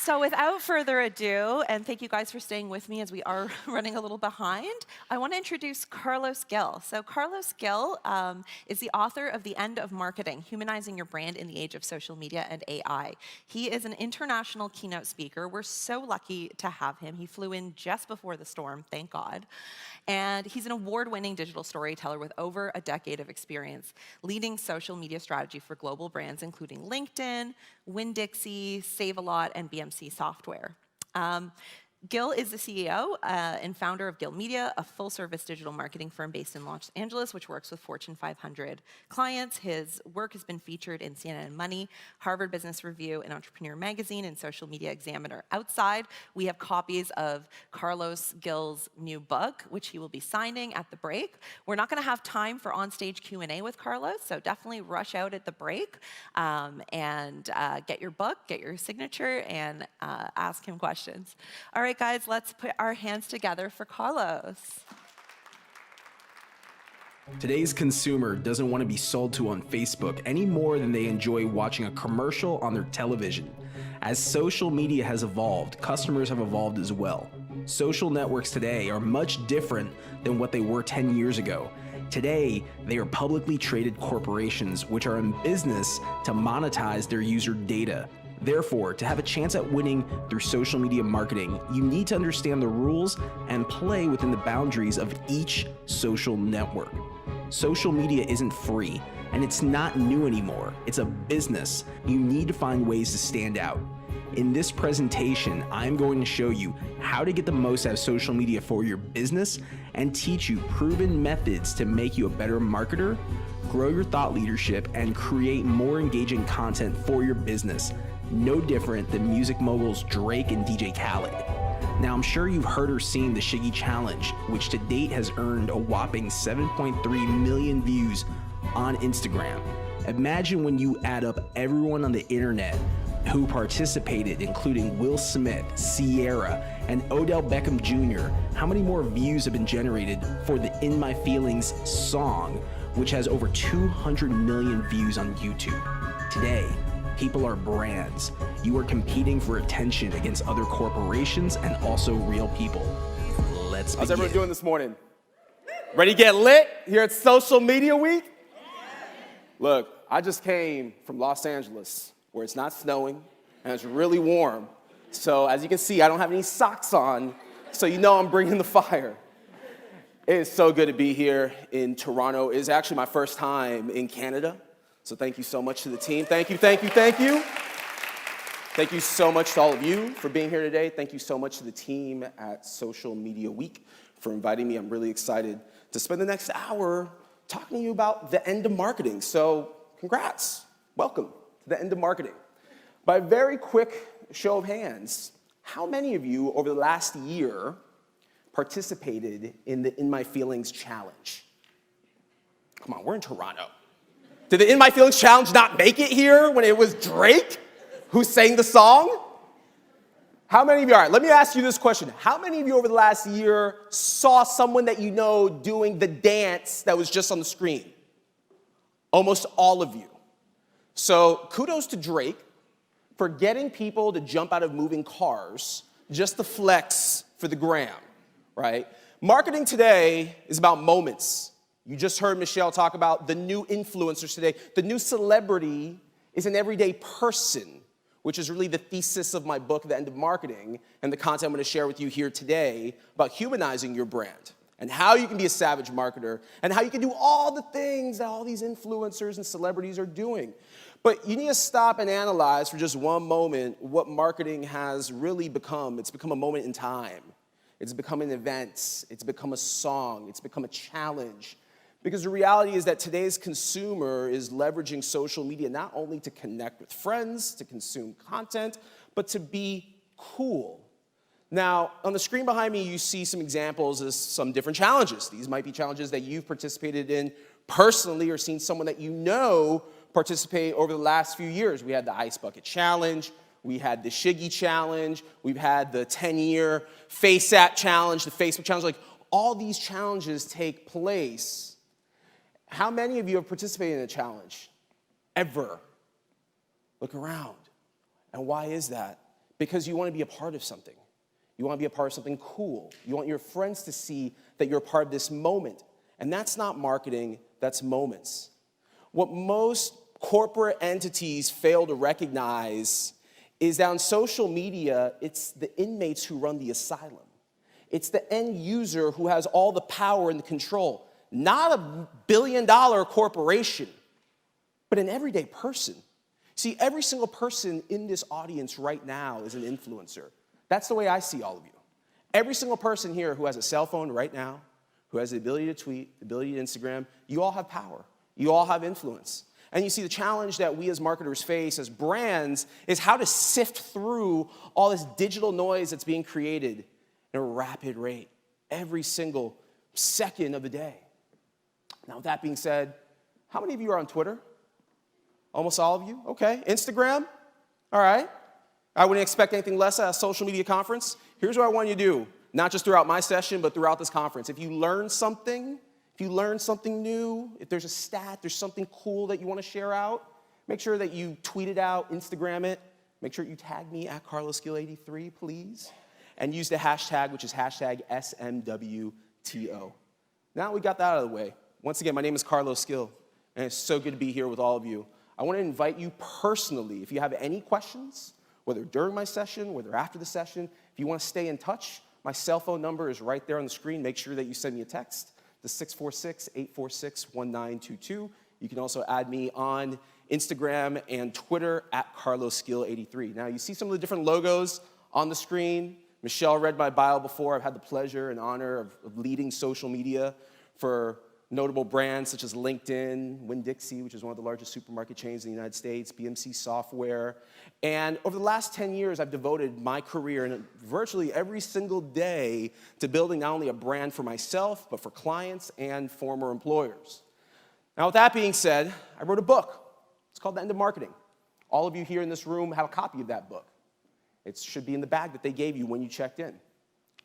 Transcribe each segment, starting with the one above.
So without further ado, and thank you guys for staying with me as we are running a little behind, I want to introduce Carlos Gil. So Carlos Gil is the author of The End of Marketing, Humanizing Your Brand in the Age of Social Media and AI. He is an international keynote speaker. We're so lucky to have him. He flew in just before the storm, thank God. And he's an award-winning digital storyteller with over a decade of experience leading social media strategy for global brands, including LinkedIn, Winn-Dixie, Save-A-Lot, and BMC Software. Gil is the CEO and founder of Gil Media, a full-service digital marketing firm based in Los Angeles, which works with Fortune 500 clients. His work has been featured in CNN Money, Harvard Business Review, and Entrepreneur Magazine, and Social Media Examiner. Outside, we have copies of Carlos Gil's new book, which he will be signing at the break. We're not going to have time for on-stage Q&A with Carlos, so definitely rush out at the break and get your book, get your signature, and ask him questions. All right, guys, let's put our hands together for Carlos. Today's consumer doesn't want to be sold to on Facebook any more than they enjoy watching a commercial on their television. As social media has evolved, customers have evolved as well. Social networks today are much different than what they were 10 years ago. Today, they are publicly traded corporations which are in business to monetize their user data. Therefore, to have a chance at winning through social media marketing, you need to understand the rules and play within the boundaries of each social network. Social media isn't free, and it's not new anymore. It's a business. You need to find ways to stand out. In this presentation, I'm going to show you how to get the most out of social media for your business and teach you proven methods to make you a better marketer, grow your thought leadership, and create more engaging content for your business. No different than music moguls Drake and DJ Khaled. Now, I'm sure you've heard or seen the Shiggy Challenge, which to date has earned a whopping 7.3 million views on Instagram. Imagine when you add up everyone on the internet who participated, including Will Smith, Ciara, and Odell Beckham Jr., how many more views have been generated for the In My Feelings song, which has over 200 million views on YouTube. Today, people are brands. You are competing for attention against other corporations and also real people. Let's begin. How's everyone doing this morning? Ready to get lit here at Social Media Week? Look, I just came from Los Angeles, where it's not snowing and it's really warm. So as you can see, I don't have any socks on, so you know I'm bringing the fire. It is so good to be here in Toronto. It is actually my first time in Canada. So thank you so much to the team. Thank you, thank you, thank you. Thank you so much to all of you for being here today. Thank you so much to the team at Social Media Week for inviting me. I'm really excited to spend the next hour talking to you about the end of marketing. So congrats, welcome to the end of marketing. By a very quick show of hands, how many of you over the last year participated in the In My Feelings Challenge? Come on, we're in Toronto. Did the In My Feelings Challenge not make it here when it was Drake who sang the song? How many of you, all right, let me ask you this question. How many of you over the last year saw someone that you know doing the dance that was just on the screen? Almost all of you. So kudos to Drake for getting people to jump out of moving cars just to flex for the gram, right? Marketing today is about moments. You just heard Michelle talk about the new influencers today. The new celebrity is an everyday person, which is really the thesis of my book, The End of Marketing, and the content I'm going to share with you here today about humanizing your brand and how you can be a savage marketer and how you can do all the things that all these influencers and celebrities are doing. But you need to stop and analyze for just one moment what marketing has really become. It's become a moment in time. It's become an event. It's become a song. It's become a challenge. Because the reality is that today's consumer is leveraging social media not only to connect with friends, to consume content, but to be cool. Now, on the screen behind me, you see some examples of some different challenges. These might be challenges that you've participated in personally or seen someone that you know participate over the last few years. We had the Ice Bucket Challenge. We had the Shiggy Challenge. We've had the 10-year FaceApp Challenge, the Facebook Challenge. Like, all these challenges take place. How many of you have participated in a challenge? Ever? Look around. And why is that? because you want to be a part of something. You want to be a part of something cool. You want your friends to see that you're a part of this moment. And that's not marketing, that's moments. What most corporate entities fail to recognize is that on social media, it's the inmates who run the asylum. It's the end user who has all the power and the control. Not a billion-dollar corporation, but an everyday person. See, every single person in this audience right now is an influencer. That's the way I see all of you. Every single person here who has a cell phone right now, who has the ability to tweet, the ability to Instagram, you all have power. You all have influence. And you see, the challenge that we as marketers face as brands is how to sift through all this digital noise that's being created at a rapid rate every single second of the day. Now, with that being said, how many of you are on Twitter? Almost all of you? Okay. Instagram? All right. I wouldn't expect anything less at a social media conference. Here's what I want you to do, not just throughout my session, but throughout this conference. If you learn something new, if there's a stat, there's something cool that you want to share out, make sure that you tweet it out, Instagram it. Make sure you tag me at CarlosGill83, please. And use the hashtag, which is hashtag SMWTO. Now we got that out of the way. Once again, my name is Carlos Gill, and it's so good to be here with all of you. I want to invite you personally, if you have any questions, whether during my session, whether after the session, if you want to stay in touch, my cell phone number is right there on the screen. Make sure that you send me a text to 646-846-1922. You can also add me on Instagram and Twitter at CarlosGill83. Now, you see some of the different logos on the screen. Michelle read my bio before. I've had the pleasure and honor of leading social media for notable brands such as LinkedIn, Winn-Dixie, which is one of the largest supermarket chains in the United States, BMC Software. And over the last 10 years, I've devoted my career and virtually every single day to building not only a brand for myself, but for clients and former employers. Now, with that being said, I wrote a book. It's called The End of Marketing. All of you here in this room have a copy of that book. It should be in the bag that they gave you when you checked in.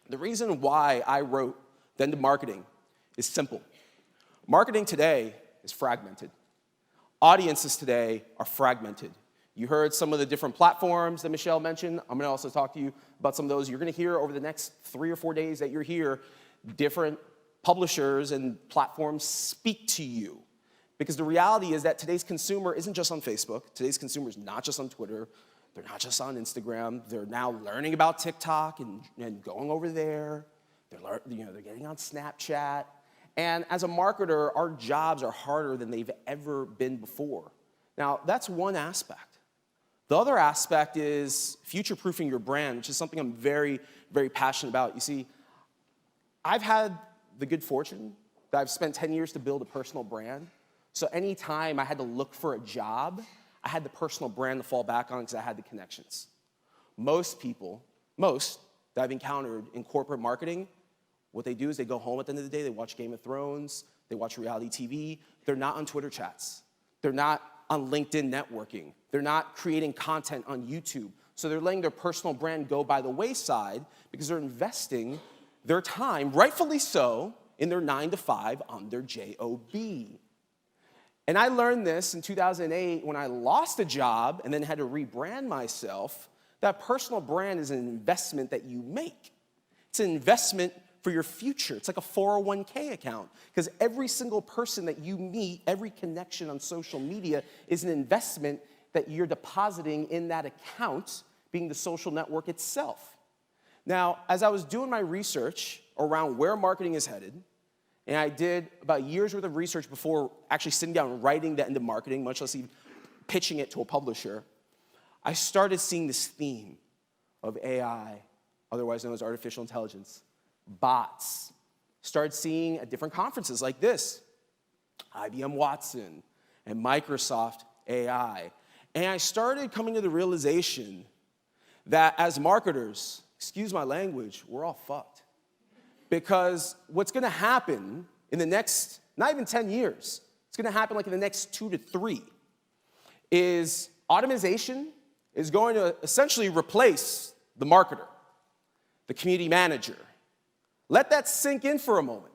The reason why I wrote The End of Marketing is simple. Marketing today is fragmented. Audiences today are fragmented. You heard some of the different platforms that Michelle mentioned. I'm going to also talk to you about some of those. You're going to hear over the next 3 or 4 days that you're here, different publishers and platforms speak to you. Because the reality is that today's consumer isn't just on Facebook. Today's consumer is not just on Twitter. They're not just on Instagram. They're now learning about TikTok and going over there. They're getting on Snapchat. And as a marketer, our jobs are harder than they've ever been before. Now, that's one aspect. The other aspect is future-proofing your brand, which is something I'm very, very passionate about. You see, I've had the good fortune that I've spent 10 years to build a personal brand. So anytime I had to look for a job, I had the personal brand to fall back on because I had the connections. Most that I've encountered in corporate marketing, what they do is they go home at the end of the day, they watch Game of Thrones, they watch reality TV. They're not on Twitter chats. They're not on LinkedIn networking. They're not creating content on YouTube. So they're letting their personal brand go by the wayside because they're investing their time, rightfully so, in their 9 to 5 on their job. And I learned this in 2008 when I lost a job and then had to rebrand myself, that personal brand is an investment that you make. It's an investment for your future. It's like a 401k account because every single person that you meet, every connection on social media is an investment that you're depositing in that account, being the social network itself. Now, as I was doing my research around where marketing is headed, and I did about a year's worth of research before actually sitting down and writing The End of Marketing, much less even pitching it to a publisher, I started seeing this theme of AI, otherwise known as artificial intelligence, bots. Started seeing at different conferences like this, IBM Watson and Microsoft AI. And I started coming to the realization that as marketers, excuse my language, we're all fucked. Because what's going to happen in the next, not even 10 years, it's going to happen like in the next 2 to 3, is automation is going to essentially replace the marketer, the community manager. Let that sink in for a moment.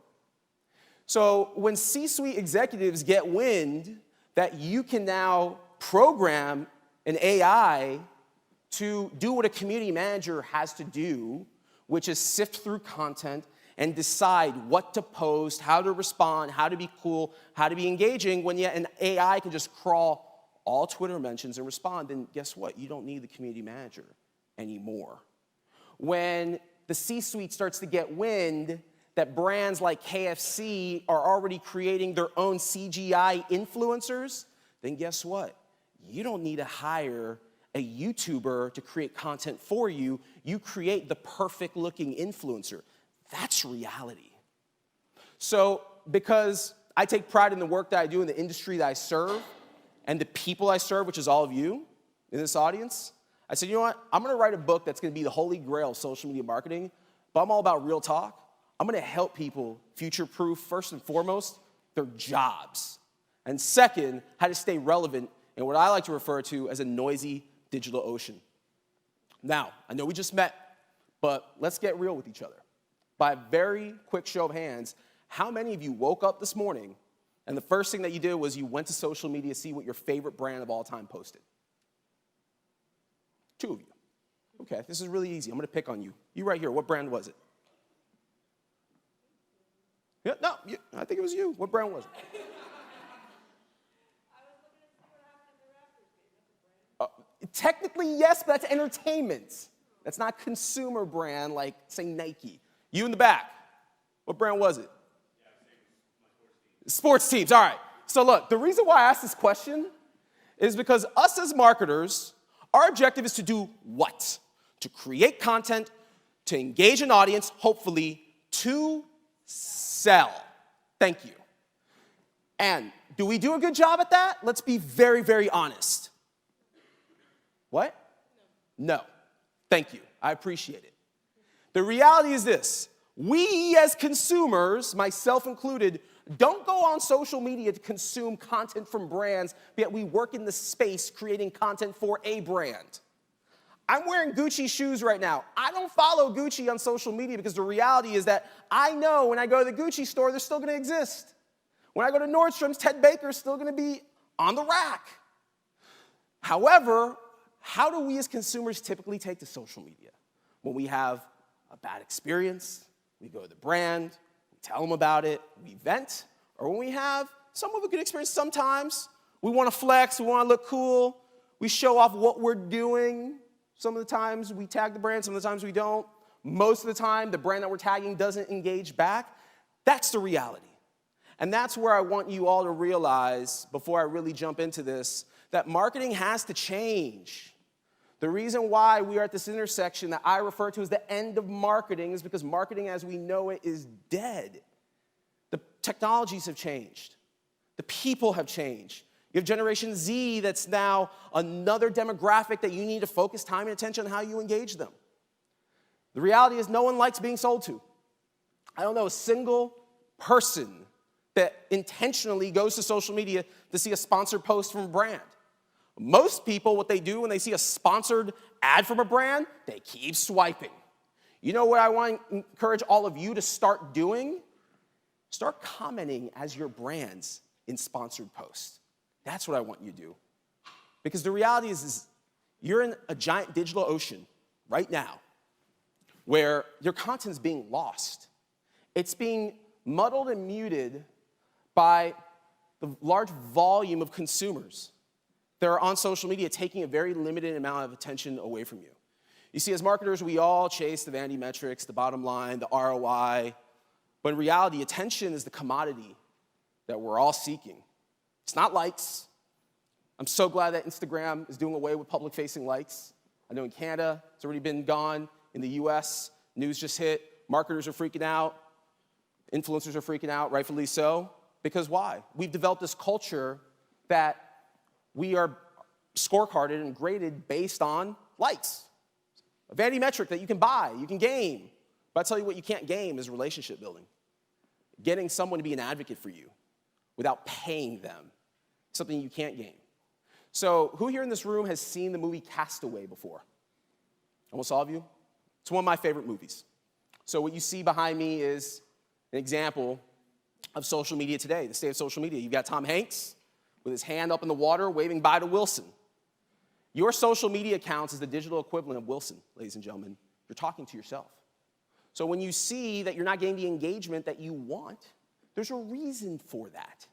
So when C-suite executives get wind that you can now program an AI to do what a community manager has to do, which is sift through content and decide what to post, how to respond, how to be cool, how to be engaging, when yet an AI can just crawl all Twitter mentions and respond, then guess what? You don't need the community manager anymore. When the C-suite starts to get wind that brands like KFC are already creating their own CGI influencers, then guess what? You don't need to hire a YouTuber to create content for you. You create the perfect looking influencer. That's reality. So because I take pride in the work that I do in the industry that I serve and the people I serve, which is all of you in this audience, I said, you know what? I'm going to write a book that's going to be the holy grail of social media marketing, but I'm all about real talk. I'm going to help people future-proof, first and foremost, their jobs. And second, how to stay relevant in what I like to refer to as a noisy digital ocean. Now, I know we just met, but let's get real with each other. By a very quick show of hands, how many of you woke up this morning and the first thing that you did was you went to social media to see what your favorite brand of all time posted? 2 of you. Okay, this is really easy. I'm going to pick on you. You right here. What brand was it? Yeah, no, I think it was you. What brand was it? Technically, yes, but that's entertainment. That's not consumer brand like, say, Nike. You in the back. What brand was it? Sports teams, all right. So look, the reason why I asked this question is because us as marketers, our objective is to do what? To create content, to engage an audience, hopefully to sell. Thank you. And do we do a good job at that? Let's be very, very honest. What? No. Thank you. I appreciate it. The reality is this. We as consumers, myself included, don't go on social media to consume content from brands, yet we work in the space creating content for a brand. I'm wearing Gucci shoes right now. I don't follow Gucci on social media because the reality is that I know when I go to the Gucci store, they're still going to exist. When I go to Nordstrom's, Ted Baker's still going to be on the rack. However, how do we as consumers typically take to social media? When we have a bad experience, we go to the brand, we tell them about it, we vent, or when we have some of a good experience sometimes, we want to flex, we want to look cool, we show off what we're doing. Some of the times we tag the brand, some of the times we don't. Most of the time, the brand that we're tagging doesn't engage back. That's the reality. And that's where I want you all to realize, before I really jump into this, that marketing has to change. The reason why we are at this intersection that I refer to as the end of marketing is because marketing as we know it is dead. The technologies have changed. The people have changed. You have Generation Z that's now another demographic that you need to focus time and attention on how you engage them. The reality is no one likes being sold to. I don't know a single person that intentionally goes to social media to see a sponsored post from a brand. Most people, what they do when they see a sponsored ad from a brand, they keep swiping. You know what I want to encourage all of you to start doing? Start commenting as your brands in sponsored posts. That's what I want you to do. Because the reality is you're in a giant digital ocean right now where your content is being lost. It's being muddled and muted by the large volume of consumers that are on social media taking a very limited amount of attention away from you. You see, as marketers, we all chase the vanity metrics, the bottom line, the ROI, but in reality, attention is the commodity that we're all seeking. It's not likes. I'm so glad that Instagram is doing away with public-facing likes. I know in Canada, it's already been gone. In the US, news just hit. Marketers are freaking out. Influencers are freaking out, rightfully so. Because why? We've developed this culture that we are scorecarded and graded based on likes. A vanity metric that you can buy, you can game. But I tell you what you can't game is relationship building. Getting someone to be an advocate for you without paying them, something you can't game. So who here in this room has seen the movie Castaway before? Almost all of you? It's one of my favorite movies. So what you see behind me is an example of social media today, the state of social media. You've got Tom Hanks with his hand up in the water waving bye to Wilson. Your social media accounts is the digital equivalent of Wilson, ladies and gentlemen. You're talking to yourself. So when you see that you're not getting the engagement that you want, there's a reason for that.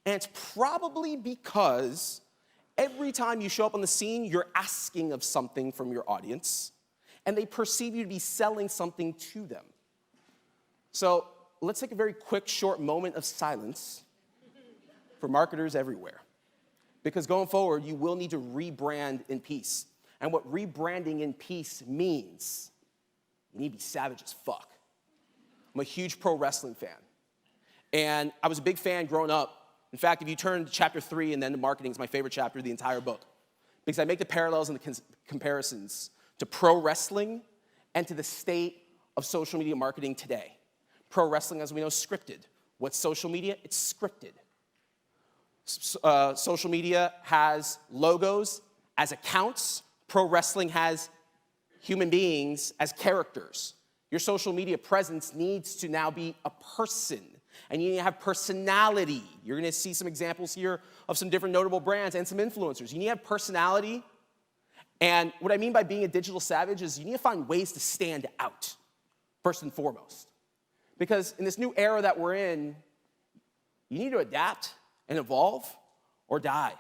And it's probably because every time you show up on the scene, you're asking of something from your audience, and they perceive you to be selling something to them. So let's take a very quick, short moment of silence for marketers everywhere. Because going forward, you will need to rebrand in peace. And what rebranding in peace means, you need to be savage as fuck. I'm a huge pro wrestling fan. And I was a big fan growing up. In fact, if you turn to chapter 3 and then to marketing, it's my favorite chapter of the entire book. Because I make the parallels and the comparisons to pro wrestling and to the state of social media marketing today. Pro wrestling, as we know, is scripted. What's social media? It's scripted. Social media has logos as accounts. Pro wrestling has human beings as characters. Your social media presence needs to now be a person, and you need to have personality. You're going to see some examples here of some different notable brands and some influencers. You need to have personality, and what I mean by being a digital savage is you need to find ways to stand out, first and foremost. Because in this new era that we're in, you need to adapt and evolve or die.